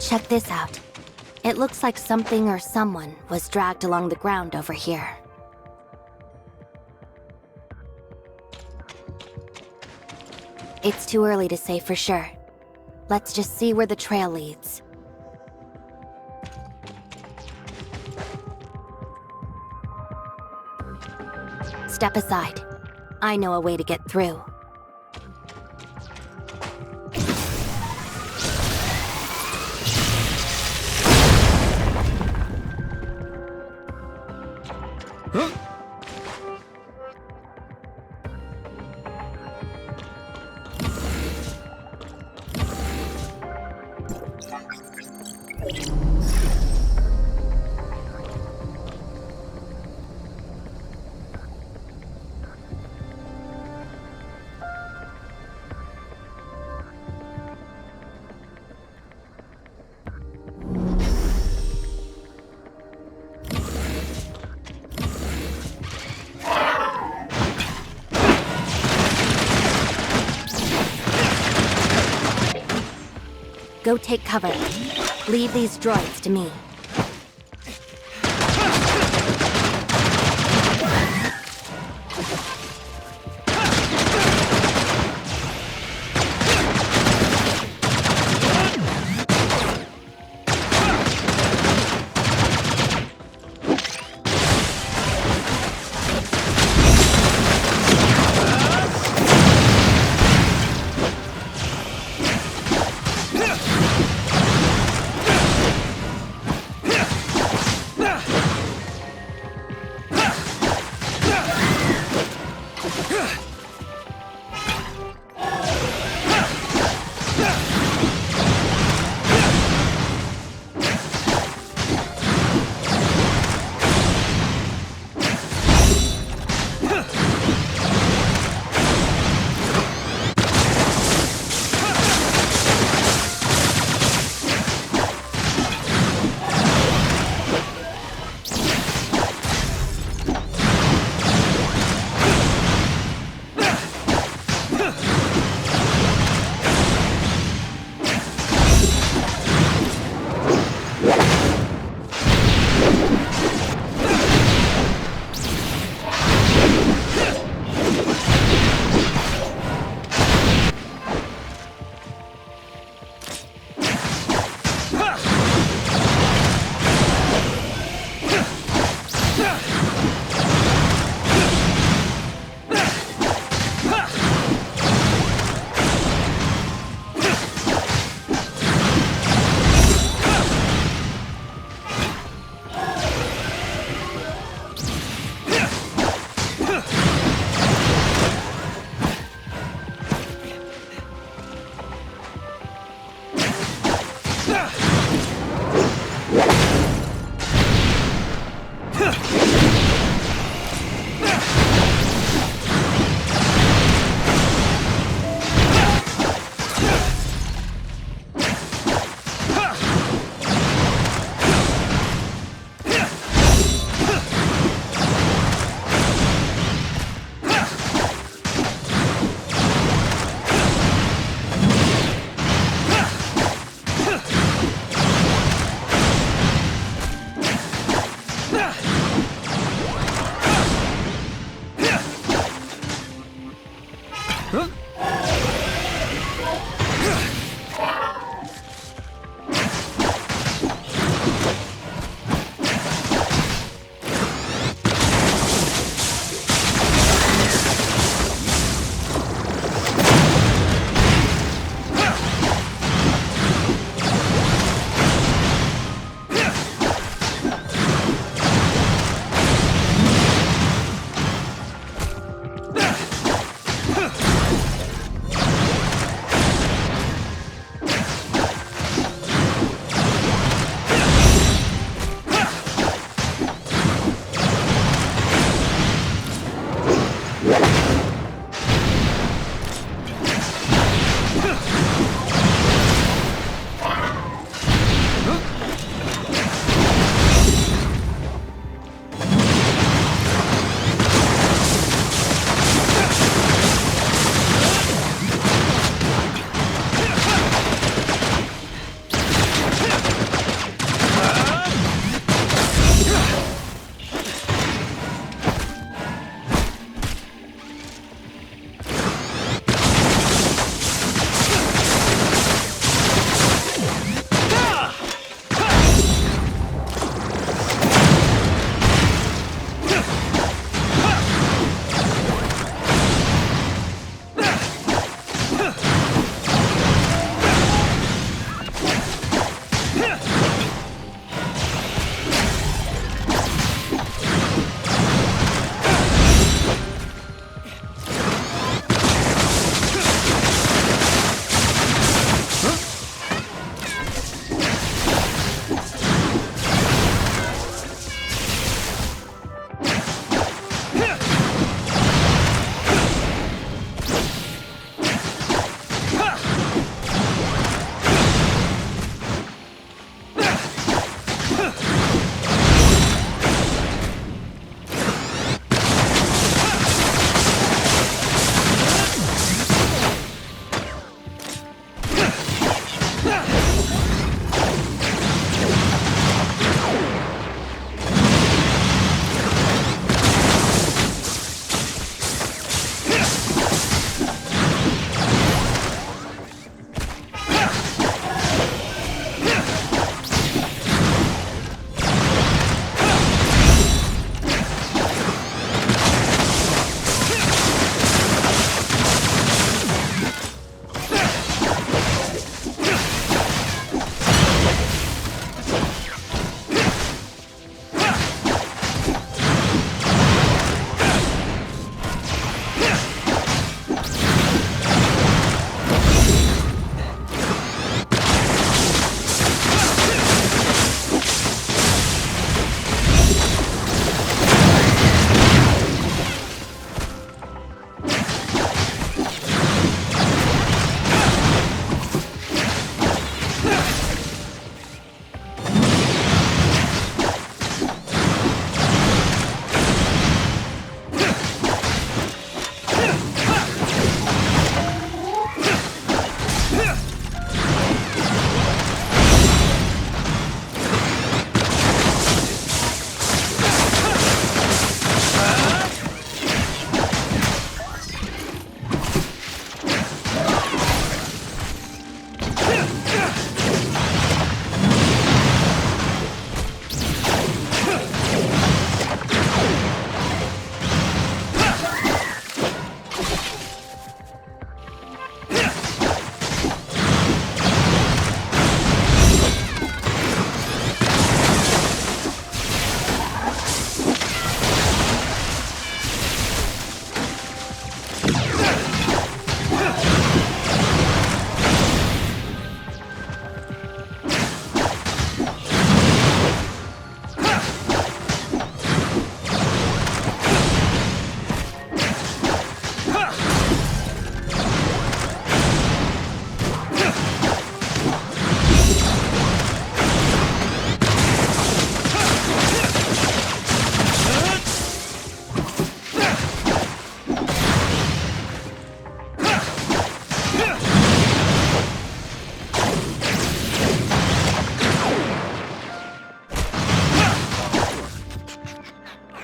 Check this out. It looks like something or someone was dragged along the ground over here. It's too early to say for sure. Let's just see where the trail leads. Step aside. I know a way to get through. Go take cover. Leave these droids to me.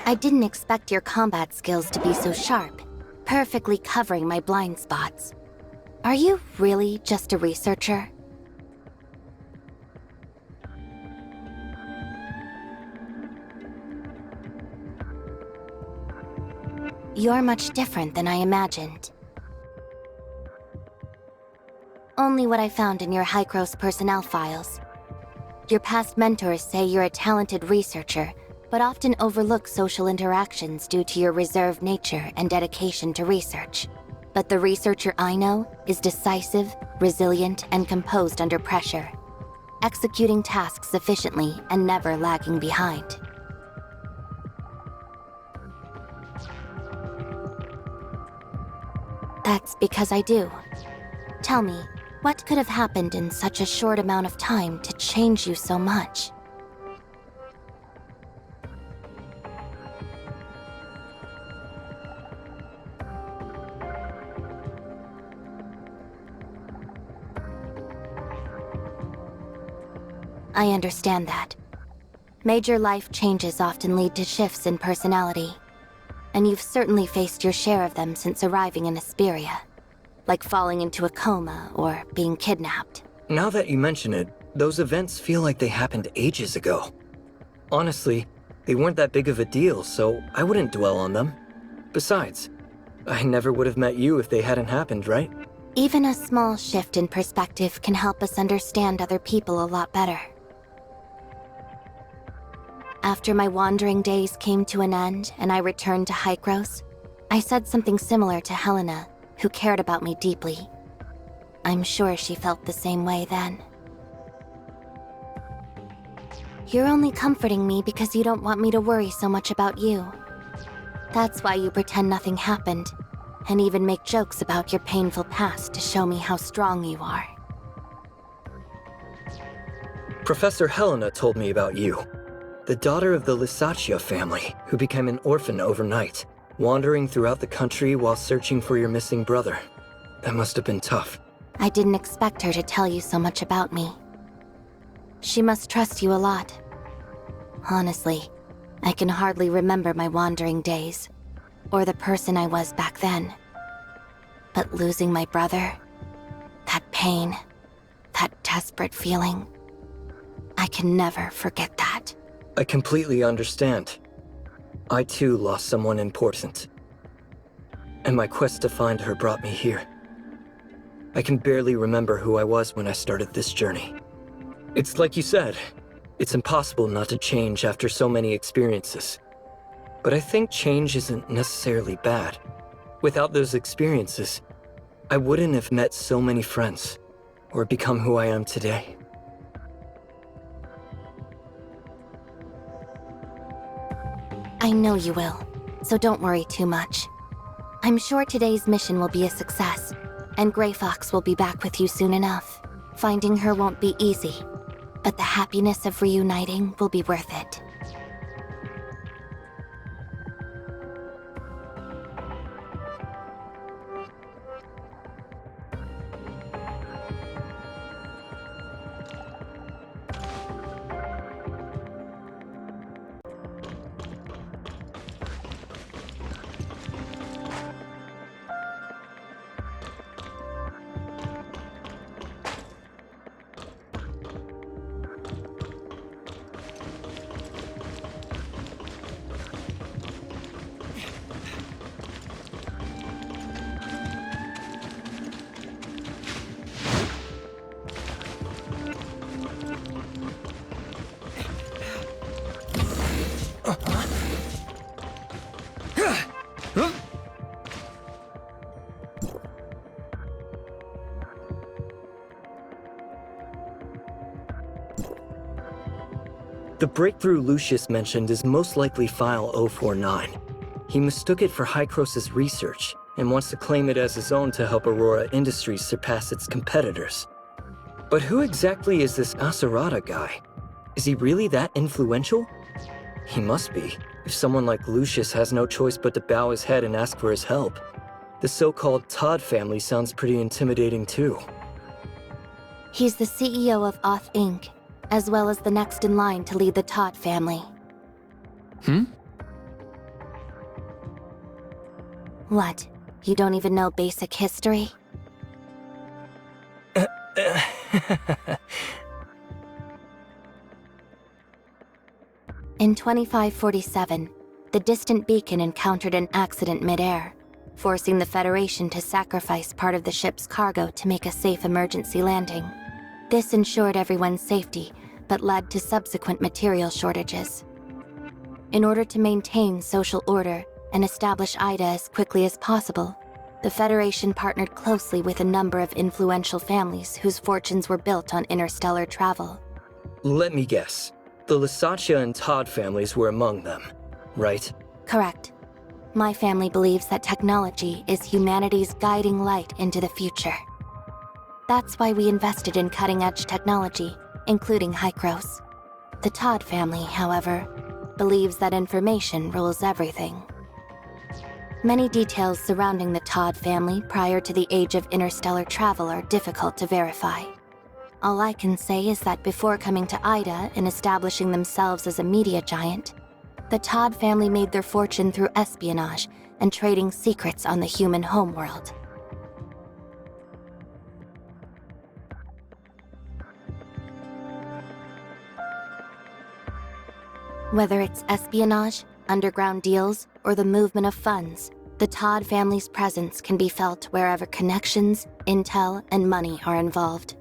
I didn't expect your combat skills to be so sharp, perfectly covering my blind spots. Are you really just a researcher? You're much different than I imagined. Only what I found in your Hykros personnel files. Your past mentors say you're a talented researcher, but often overlook social interactions due to your reserved nature and dedication to research. But the researcher I know is decisive, resilient, and composed under pressure, executing tasks efficiently and never lagging behind. That's because I do. Tell me, what could have happened in such a short amount of time to change you so much? I understand that. Major life changes often lead to shifts in personality, and you've certainly faced your share of them since arriving in Asperia, like falling into a coma or being kidnapped. Now that you mention it, those events feel like they happened ages ago. Honestly, they weren't that big of a deal, so I wouldn't dwell on them. Besides, I never would have met you if they hadn't happened, right? Even a small shift in perspective can help us understand other people a lot better. After my wandering days came to an end and I returned to Hykros, I said something similar to Helena, who cared about me deeply. I'm sure she felt the same way then. You're only comforting me because you don't want me to worry so much about you. That's why you pretend nothing happened, and even make jokes about your painful past to show me how strong you are. Professor Helena told me about you. The daughter of the Lysaccia family, who became an orphan overnight, wandering throughout the country while searching for your missing brother. That must have been tough. I didn't expect her to tell you so much about me. She must trust you a lot. Honestly, I can hardly remember my wandering days, or the person I was back then. But losing my brother, that pain, that desperate feeling, I can never forget that. I completely understand. I too lost someone important. And my quest to find her brought me here. I can barely remember who I was when I started this journey. It's like you said, it's impossible not to change after so many experiences. But I think change isn't necessarily bad. Without those experiences, I wouldn't have met so many friends, or become who I am today. I know you will, so don't worry too much. I'm sure today's mission will be a success, and Grey Fox will be back with you soon enough. Finding her won't be easy, but the happiness of reuniting will be worth it. The breakthrough Lucius mentioned is most likely File 049. He mistook it for Hykros' research and wants to claim it as his own to help Aurora Industries surpass its competitors. But who exactly is this Acerata guy? Is he really that influential? He must be, if someone like Lucius has no choice but to bow his head and ask for his help. The so-called Todd family sounds pretty intimidating too. He's the CEO of Auth Inc., as well as the next in line to lead the Todd family. What? You don't even know basic history? In 2547, the distant beacon encountered an accident midair, forcing the Federation to sacrifice part of the ship's cargo to make a safe emergency landing. This ensured everyone's safety, but led to subsequent material shortages. In order to maintain social order and establish Ida as quickly as possible, the Federation partnered closely with a number of influential families whose fortunes were built on interstellar travel. Let me guess. The Lysaccia and Todd families were among them, right? Correct. My family believes that technology is humanity's guiding light into the future. That's why we invested in cutting-edge technology, including Hykros. The Todd family, however, believes that information rules everything. Many details surrounding the Todd family prior to the age of interstellar travel are difficult to verify. All I can say is that before coming to Ida and establishing themselves as a media giant, the Todd family made their fortune through espionage and trading secrets on the human homeworld. Whether it's espionage, underground deals, or the movement of funds, the Todd family's presence can be felt wherever connections, intel, and money are involved.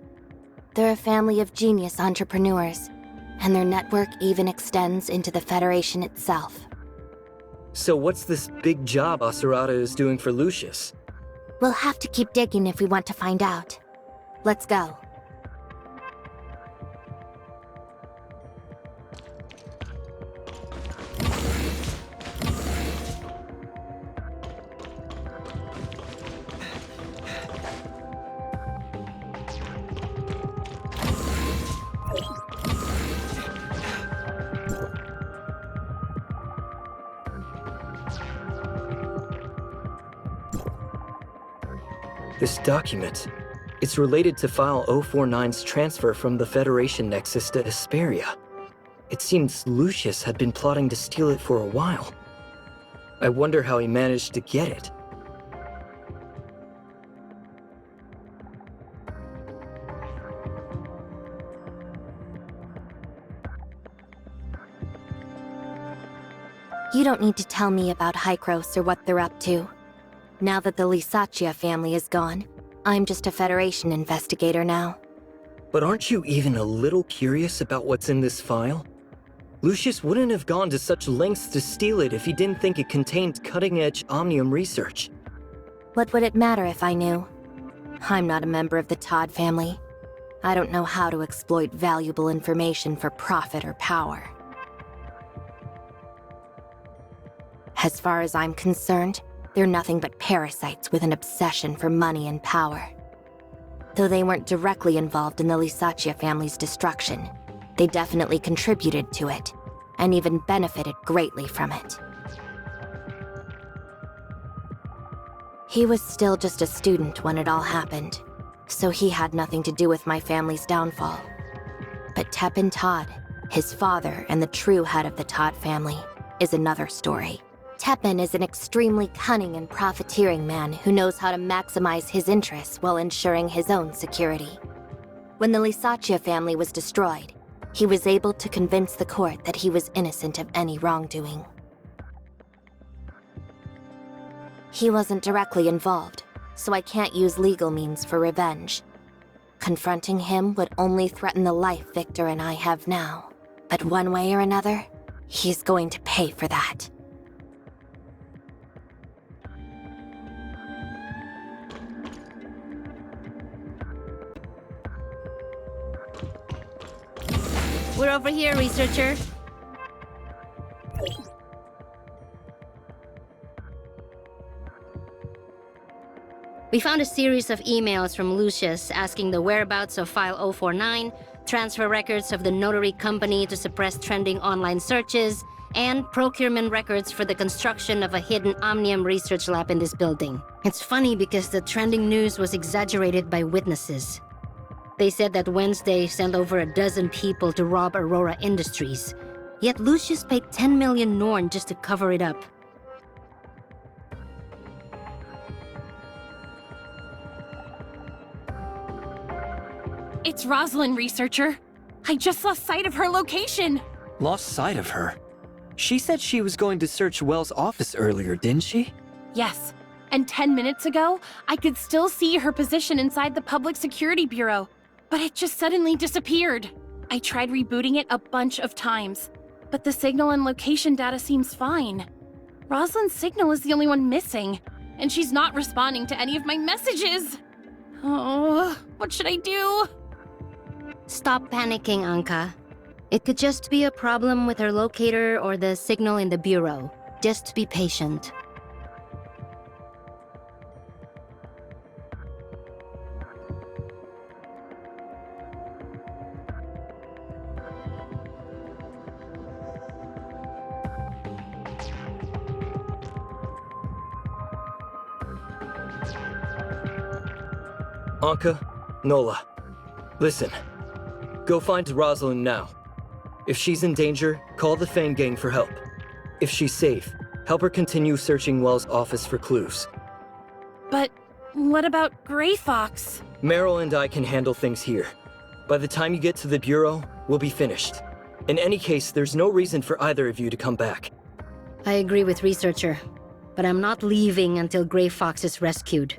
They're a family of genius entrepreneurs, and their network even extends into the Federation itself. So what's this big job Asurata is doing for Lucius? We'll have to keep digging if we want to find out. Let's go. This document, it's related to File 049's transfer from the Federation Nexus to Hesperia. It seems Lucius had been plotting to steal it for a while. I wonder how he managed to get it. You don't need to tell me about Hykros or what they're up to. Now that the Lysaccia family is gone, I'm just a Federation investigator now. But aren't you even a little curious about what's in this file? Lucius wouldn't have gone to such lengths to steal it if he didn't think it contained cutting-edge Omnium research. What would it matter if I knew? I'm not a member of the Todd family. I don't know how to exploit valuable information for profit or power. As far as I'm concerned, they're nothing but parasites with an obsession for money and power. Though they weren't directly involved in the Lysaccia family's destruction, they definitely contributed to it, and even benefited greatly from it. He was still just a student when it all happened, so he had nothing to do with my family's downfall. But Tepin Todd, his father and the true head of the Todd family, is another story. Tepin is an extremely cunning and profiteering man who knows how to maximize his interests while ensuring his own security. When the Lysaccia family was destroyed, he was able to convince the court that he was innocent of any wrongdoing. He wasn't directly involved, so I can't use legal means for revenge. Confronting him would only threaten the life Victor and I have now. But one way or another, he's going to pay for that. We're over here, researcher. We found a series of emails from Lucius asking the whereabouts of File 049, transfer records of the notary company to suppress trending online searches, and procurement records for the construction of a hidden Omnium research lab in this building. It's funny because the trending news was exaggerated by witnesses. They said that Wednesday sent over a dozen people to rob Aurora Industries, yet Lucius paid 10 million Norn just to cover it up. It's Rosalind, researcher. I just lost sight of her location. Lost sight of her? She said she was going to search Wells' office earlier, didn't she? Yes. And 10 minutes ago, I could still see her position inside the Public Security Bureau, but it just suddenly disappeared. I tried rebooting it a bunch of times, but the signal and location data seems fine. Rosalind's signal is the only one missing, and she's not responding to any of my messages. Oh, what should I do? Stop panicking, Anka. It could just be a problem with her locator or the signal in the bureau. Just be patient. Anka, Nola, listen. Go find Rosalind now. If she's in danger, call the Fang Gang for help. If she's safe, help her continue searching Wells' office for clues. But what about Gray Fox? Meryl and I can handle things here. By the time you get to the Bureau, we'll be finished. In any case, there's no reason for either of you to come back. I agree with researcher, but I'm not leaving until Gray Fox is rescued.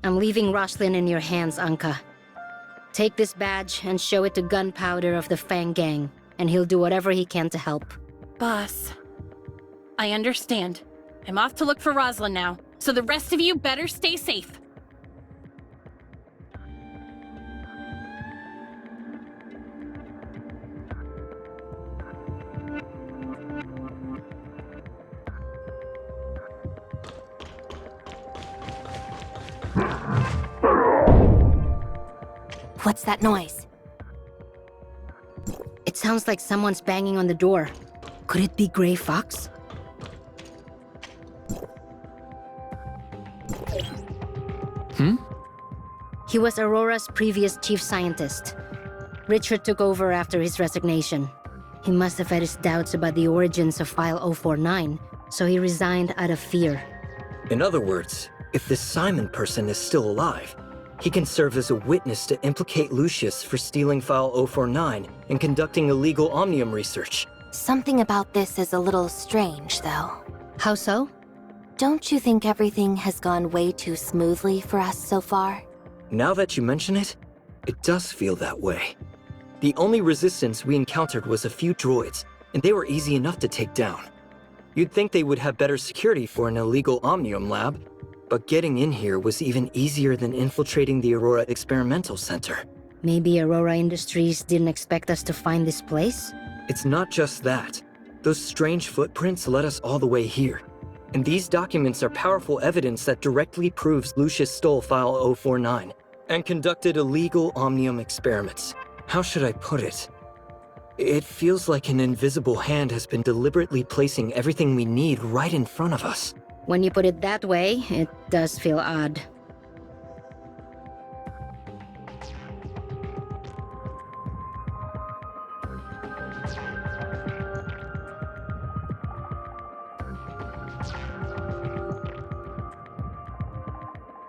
I'm leaving Rosalind in your hands, Anka. Take this badge and show it to Gunpowder of the Fang Gang, and he'll do whatever he can to help. Boss, I understand. I'm off to look for Rosalind now, so the rest of you better stay safe. What's that noise? It sounds like someone's banging on the door. Could it be Gray Fox? He was Aurora's previous chief scientist. Richard took over after his resignation. He must have had his doubts about the origins of File 049, so he resigned out of fear. In other words, if this Simon person is still alive, he can serve as a witness to implicate Lucius for stealing File 049 and conducting illegal Omnium research. Something about this is a little strange, though. How so? Don't you think everything has gone way too smoothly for us so far? Now that you mention it, it does feel that way. The only resistance we encountered was a few droids, and they were easy enough to take down. You'd think they would have better security for an illegal Omnium lab, but getting in here was even easier than infiltrating the Aurora Experimental Center. Maybe Aurora Industries didn't expect us to find this place? It's not just that. Those strange footprints led us all the way here. And these documents are powerful evidence that directly proves Lucius stole File 049 and conducted illegal Omnium experiments. How should I put it? It feels like an invisible hand has been deliberately placing everything we need right in front of us. When you put it that way, it does feel odd.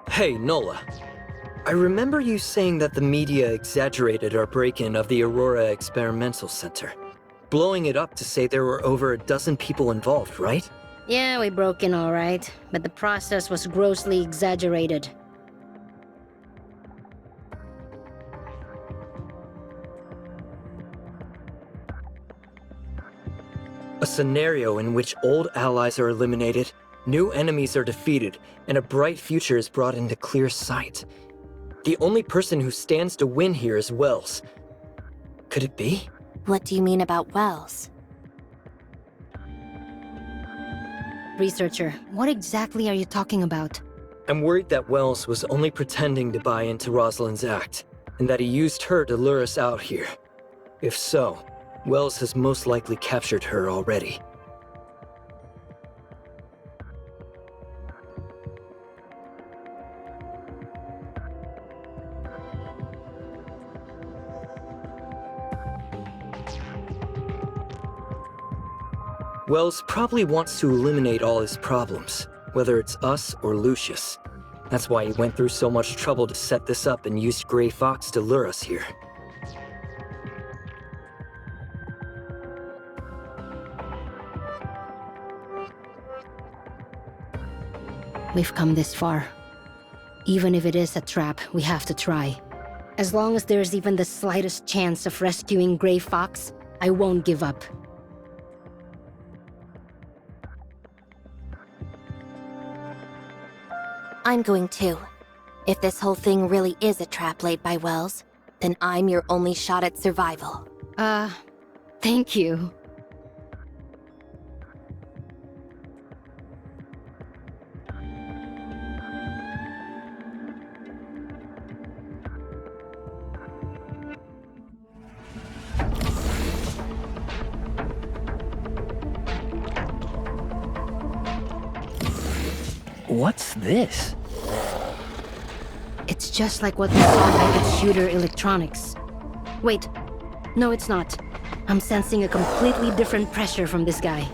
Hey, Nola. I remember you saying that the media exaggerated our break-in of the Aurora Experimental Center, blowing it up to say there were over a dozen people involved, right? Yeah, we broke in all right, but the process was grossly exaggerated. A scenario in which old allies are eliminated, new enemies are defeated, and a bright future is brought into clear sight. The only person who stands to win here is Wells. Could it be? What do you mean about Wells? Researcher, what exactly are you talking about? I'm worried that Wells was only pretending to buy into Rosalind's act, and that he used her to lure us out here. If so, Wells has most likely captured her already. Wells probably wants to eliminate all his problems, whether it's us or Lucius. That's why he went through so much trouble to set this up and used Gray Fox to lure us here. we've come this far. Even if it is a trap, we have to try. As long as there's even the slightest chance of rescuing Gray Fox, I won't give up. I'm going too. If this whole thing really is a trap laid by Wells, then I'm your only shot at survival. Thank you. What's this? It's just like what we saw back at Shooter Electronics. Wait, no it's not. I'm sensing a completely different pressure from this guy.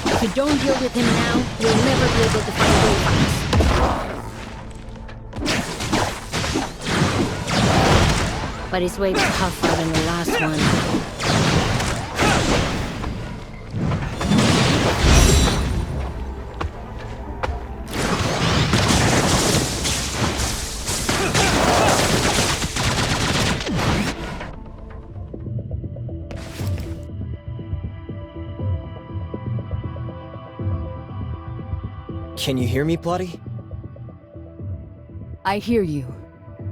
If you don't deal with him now, you'll never be able to find Gray Fox. But he's way tougher than the last one. Can you hear me, Bloody? I hear you.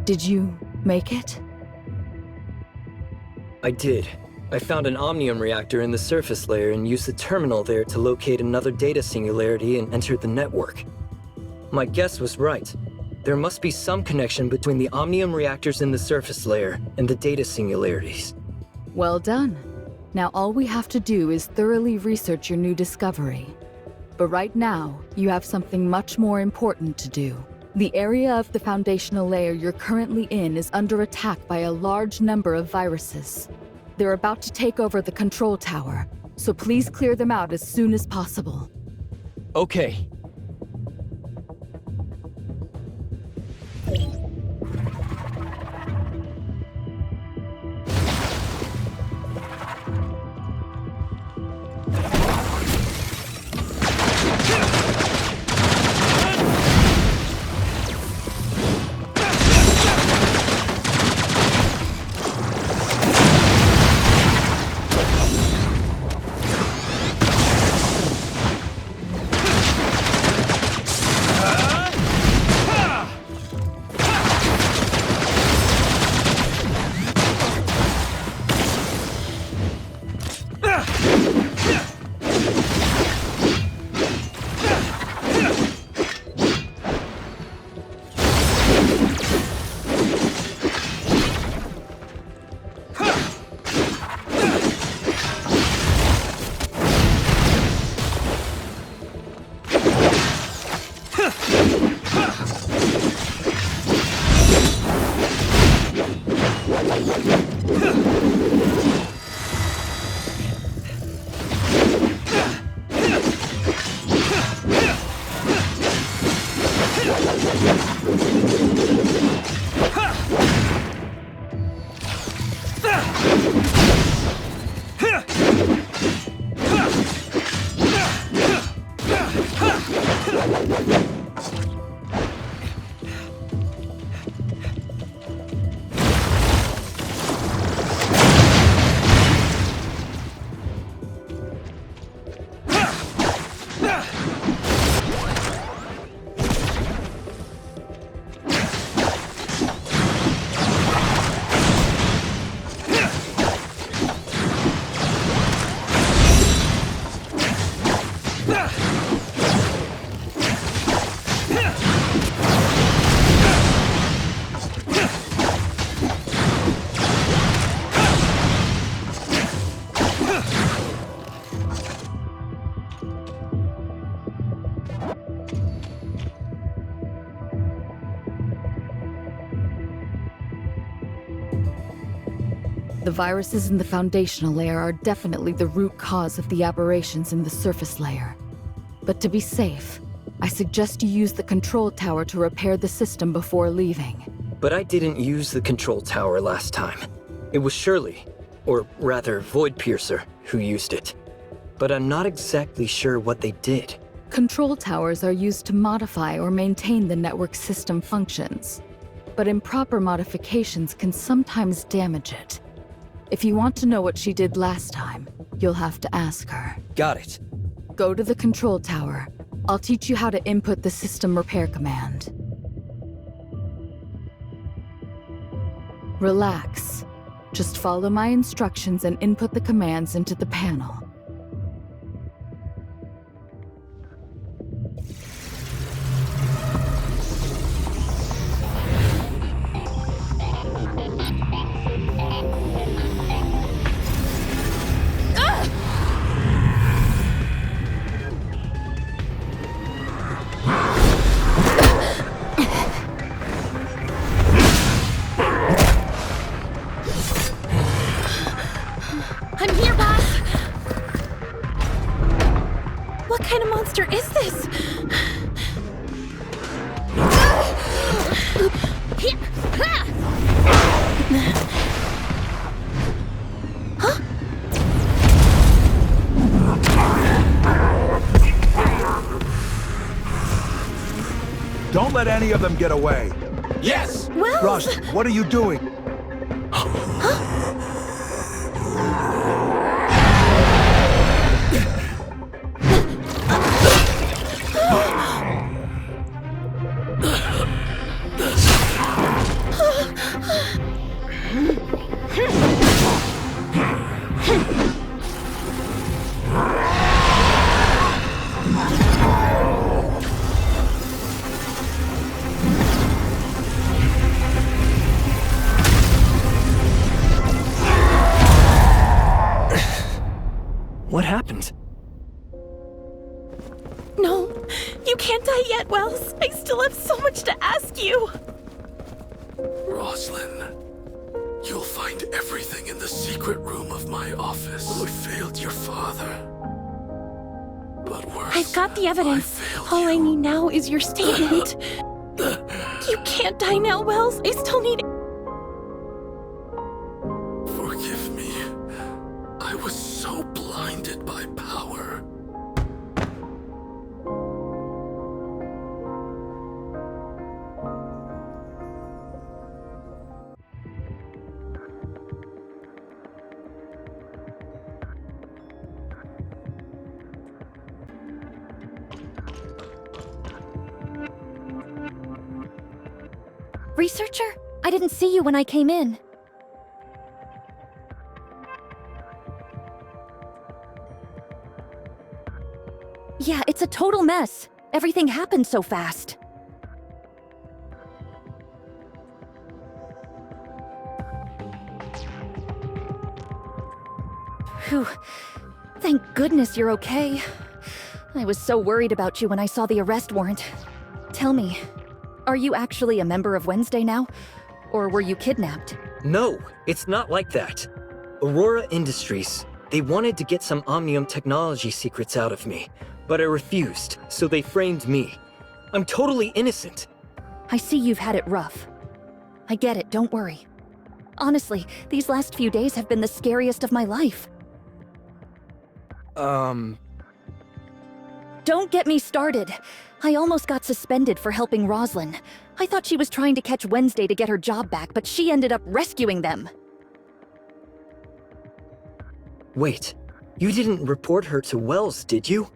Did you make it? I did. I found an omnium reactor in the surface layer and used the terminal there to locate another data singularity and enter the network. My guess was right. There must be some connection between the omnium reactors in the surface layer and the data singularities. Well done. Now all we have to do is thoroughly research your new discovery. But right now, you have something much more important to do. The area of the foundational layer you're currently in is under attack by a large number of viruses. They're about to take over the control tower, so please clear them out as soon as possible. Okay. The viruses in the foundational layer are definitely the root cause of the aberrations in the surface layer. But to be safe, I suggest you use the control tower to repair the system before leaving. But I didn't use the control tower last time. It was Shirley, or rather Void Piercer, who used it. But I'm not exactly sure what they did. Control towers are used to modify or maintain the network system functions. But improper modifications can sometimes damage it. If you want to know what she did last time, you'll have to ask her. Got it. Go to the control tower. I'll teach you how to input the system repair command. Relax. Just follow my instructions and input the commands into the panel. I'm here, boss! What kind of monster is this? Huh? Don't let any of them get away. Yes! Wells! Rush, what are you doing? What happened? No, you can't die yet, Wells. I still have so much to ask you. Roslyn, you'll find everything in the secret room of my office. I failed your father. But worse, I've got the evidence. I failed All I you. need now is your statement. You can't die now, Wells. I still need... Forgive me. I was so blinded by power. Researcher? I didn't see you when I came in. Yeah, it's a total mess. Everything happened so fast. Phew. Thank goodness you're okay. I was so worried about you when I saw the arrest warrant. Tell me, are you actually a member of Wednesday now? Or were you kidnapped? No, it's not like that. Aurora Industries, they wanted to get some Omnium technology secrets out of me, but I refused, so they framed me. I'm totally innocent. I see you've had it rough. I get it, don't worry. Honestly, these last few days have been the scariest of my life. Don't get me started. I almost got suspended for helping Roslyn. I thought she was trying to catch Wednesday to get her job back, but she ended up rescuing them. Wait, you didn't report her to Wells, did you?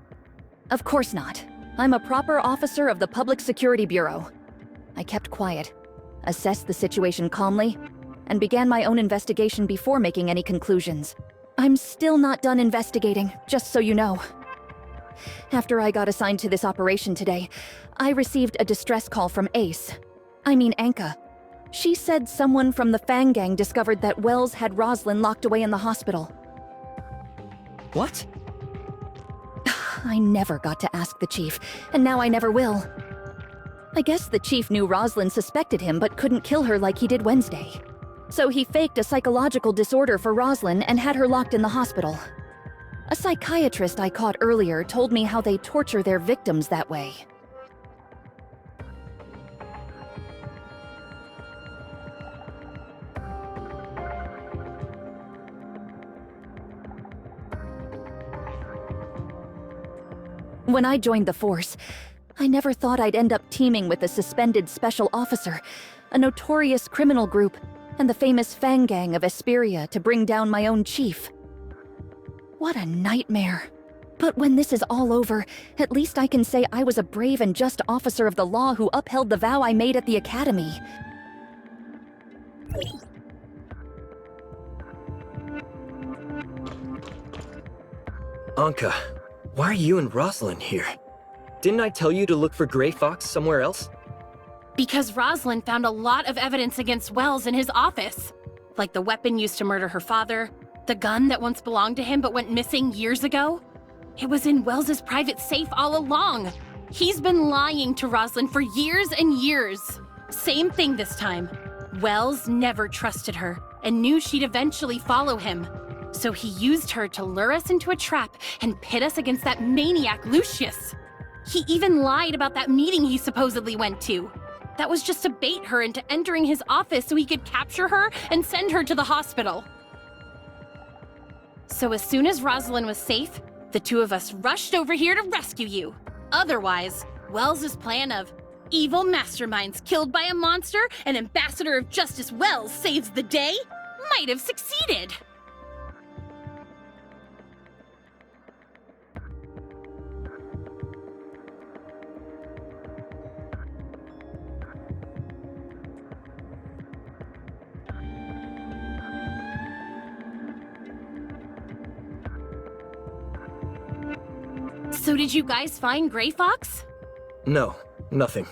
Of course not. I'm a proper officer of the Public Security Bureau. I kept quiet, assessed the situation calmly, and began my own investigation before making any conclusions. I'm still not done investigating, just so you know. After I got assigned to this operation today, I received a distress call from Anka. She said someone from the Fang Gang discovered that Wells had Roslyn locked away in the hospital. What? I never got to ask the chief, and now I never will. I guess the chief knew Roslyn suspected him but couldn't kill her like he did Wednesday. So he faked a psychological disorder for Roslyn and had her locked in the hospital. A psychiatrist I caught earlier told me how they torture their victims that way. When I joined the force, I never thought I'd end up teaming with a suspended special officer, a notorious criminal group, and the famous Fang Gang of Esperia to bring down my own chief. What a nightmare. But when this is all over, at least I can say I was a brave and just officer of the law who upheld the vow I made at the academy. Anka, why are you and Rosalind here? Didn't I tell you to look for Grey Fox somewhere else? Because Rosalind found a lot of evidence against Wells in his office. Like the weapon used to murder her father, the gun that once belonged to him but went missing years ago. It was in Wells's private safe all along. He's been lying to Rosalind for years and years. Same thing this time. Wells never trusted her and knew she'd eventually follow him. So he used her to lure us into a trap and pit us against that maniac Lucius. He even lied about that meeting he supposedly went to. That was just to bait her into entering his office so he could capture her and send her to the hospital. So as soon as Rosalind was safe, the two of us rushed over here to rescue you. Otherwise, Wells's plan of evil masterminds killed by a monster and Ambassador of Justice Wells saves the day might have succeeded. So did you guys find Grey Fox? No, nothing.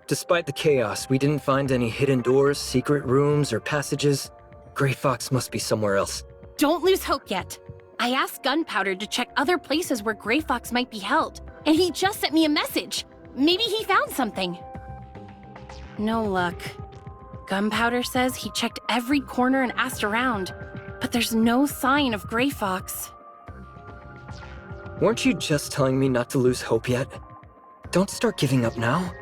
Despite the chaos, we didn't find any hidden doors, secret rooms, or passages. Grey Fox must be somewhere else. Don't lose hope yet. I asked Gunpowder to check other places where Grey Fox might be held, and he just sent me a message. Maybe he found something. No luck. Gunpowder says he checked every corner and asked around, but there's no sign of Grey Fox. Weren't you just telling me not to lose hope yet? Don't start giving up now.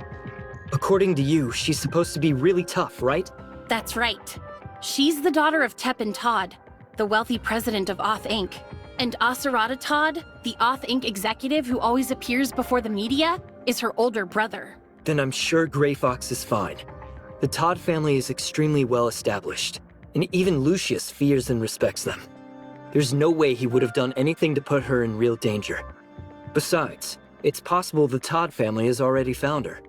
According to you, she's supposed to be really tough, right? That's right. She's the daughter of Tep and Todd, the wealthy president of Oth Inc. And Aserata Todd, the Oth Inc. executive who always appears before the media, is her older brother. Then I'm sure Grey Fox is fine. The Todd family is extremely well established, and even Lucius fears and respects them. There's no way he would have done anything to put her in real danger. Besides, it's possible the Todd family has already found her.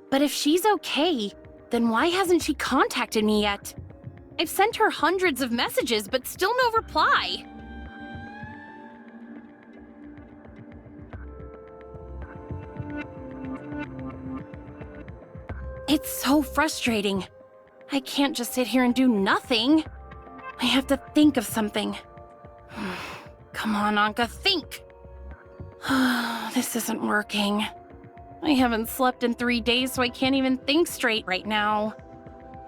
But if she's okay, then why hasn't she contacted me yet? I've sent her hundreds of messages, but still no reply. It's so frustrating. I can't just sit here and do nothing. I have to think of something. Come on, Anka, think! This isn't working. I haven't slept in 3 days, so I can't even think straight right now.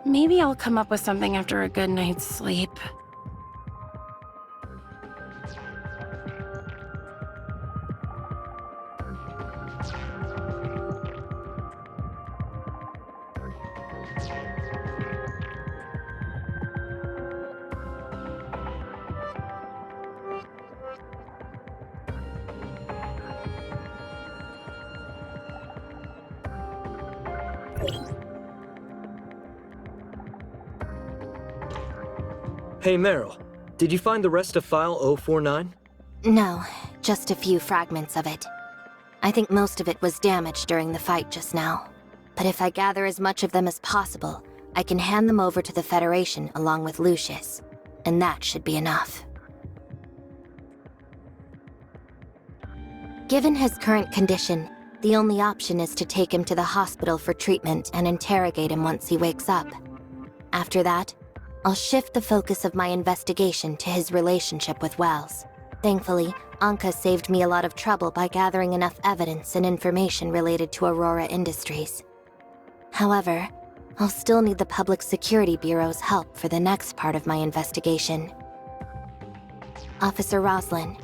Maybe I'll come up with something after a good night's sleep. Hey Meryl, did you find the rest of File 049? No, just a few fragments of it. I think most of it was damaged during the fight just now. But if I gather as much of them as possible, I can hand them over to the Federation along with Lucius. And that should be enough. Given his current condition, the only option is to take him to the hospital for treatment and interrogate him once he wakes up. After that, I'll shift the focus of my investigation to his relationship with Wells. Thankfully, Anka saved me a lot of trouble by gathering enough evidence and information related to Aurora Industries. However, I'll still need the Public Security Bureau's help for the next part of my investigation. Officer Roslin,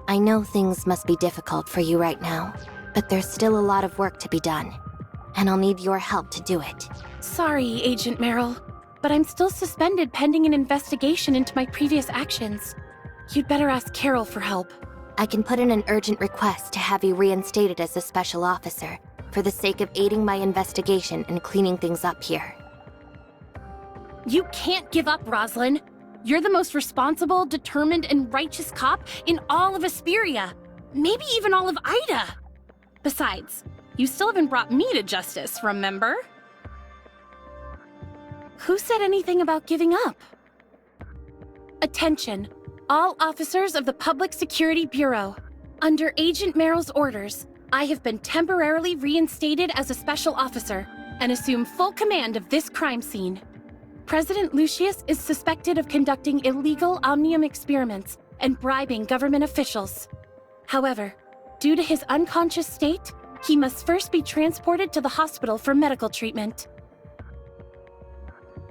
I know things must be difficult for you right now, but there's still a lot of work to be done, and I'll need your help to do it. Sorry, Agent Merrill, but I'm still suspended pending an investigation into my previous actions. You'd better ask Carol for help. I can put in an urgent request to have you reinstated as a special officer, for the sake of aiding my investigation and cleaning things up here. You can't give up, Roslyn. You're the most responsible, determined, and righteous cop in all of Asperia. Maybe even all of Ida. Besides, you still haven't brought me to justice, remember? Who said anything about giving up? Attention, all officers of the Public Security Bureau. Under Agent Merrill's orders, I have been temporarily reinstated as a special officer and assume full command of this crime scene. President Lucius is suspected of conducting illegal omnium experiments and bribing government officials. However, due to his unconscious state, he must first be transported to the hospital for medical treatment.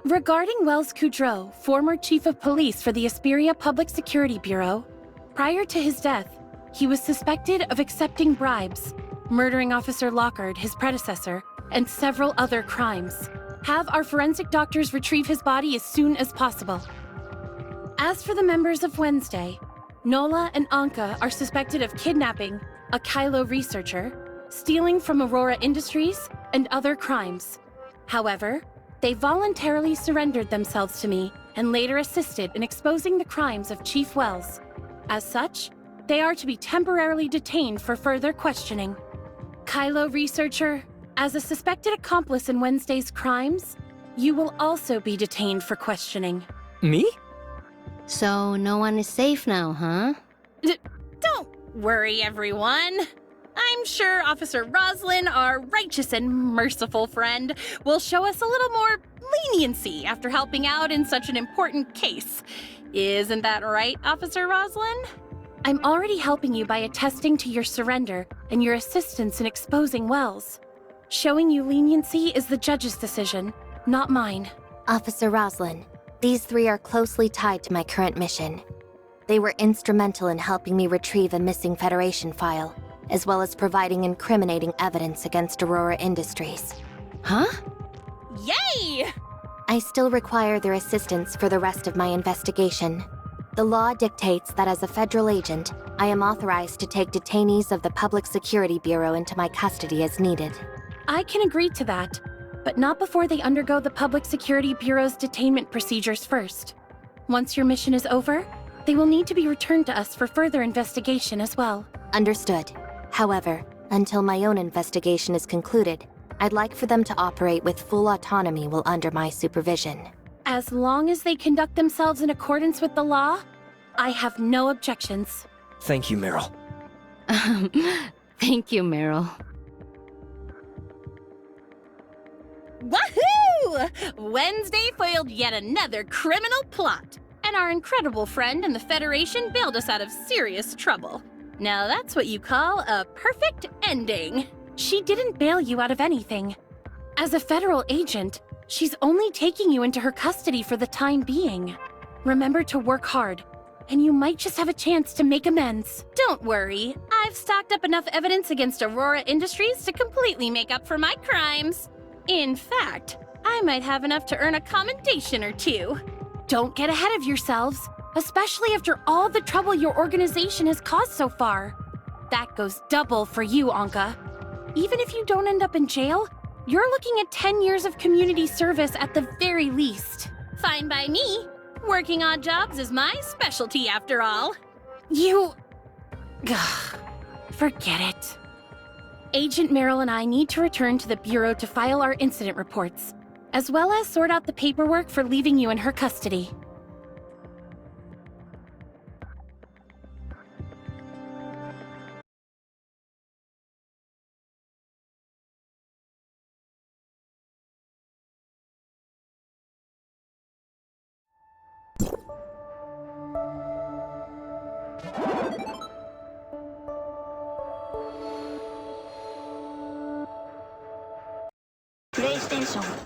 Regarding Wells Kudrow, former chief of police for the Asperia Public Security Bureau, prior to his death, he was suspected of accepting bribes, murdering Officer Lockhart, his predecessor, and several other crimes. Have our forensic doctors retrieve his body as soon as possible. As for the members of Wednesday, Nola and Anka are suspected of kidnapping a Kylo researcher, stealing from Aurora Industries, and other crimes. However, they voluntarily surrendered themselves to me and later assisted in exposing the crimes of Chief Wells. As such, they are to be temporarily detained for further questioning. Kylo researcher, as a suspected accomplice in Wednesday's crimes, you will also be detained for questioning. Me? So no one is safe now, huh? Don't worry, everyone. I'm sure Officer Roslin, our righteous and merciful friend, will show us a little more leniency after helping out in such an important case. Isn't that right, Officer Roslin? I'm already helping you by attesting to your surrender and your assistance in exposing Wells. Showing you leniency is the judge's decision, not mine. Officer Roslin, these three are closely tied to my current mission. They were instrumental in helping me retrieve a missing Federation file, as well as providing incriminating evidence against Aurora Industries. Huh? Yay! I still require their assistance for the rest of my investigation. The law dictates that as a federal agent, I am authorized to take detainees of the Public Security Bureau into my custody as needed. I can agree to that, but not before they undergo the Public Security Bureau's detainment procedures first. Once your mission is over, they will need to be returned to us for further investigation as well. Understood. However, until my own investigation is concluded, I'd like for them to operate with full autonomy while under my supervision. As long as they conduct themselves in accordance with the law, I have no objections. Thank you, Meryl. Thank you, Meryl. Woohoo! Wednesday foiled yet another criminal plot, and our incredible friend in the Federation bailed us out of serious trouble. Now that's what you call a perfect ending. She didn't bail you out of anything. As a federal agent, she's only taking you into her custody for the time being. Remember to work hard, and you might just have a chance to make amends. Don't worry, I've stocked up enough evidence against Aurora Industries to completely make up for my crimes. In fact, I might have enough to earn a commendation or two. Don't get ahead of yourselves, especially after all the trouble your organization has caused so far. That goes double for you, Anka. Even if you don't end up in jail, you're looking at 10 years of community service at the very least. Fine by me. Working odd jobs is my specialty after all. Forget it. Agent Merrill and I need to return to the Bureau to file our incident reports, as well as sort out the paperwork for leaving you in her custody. PlayStation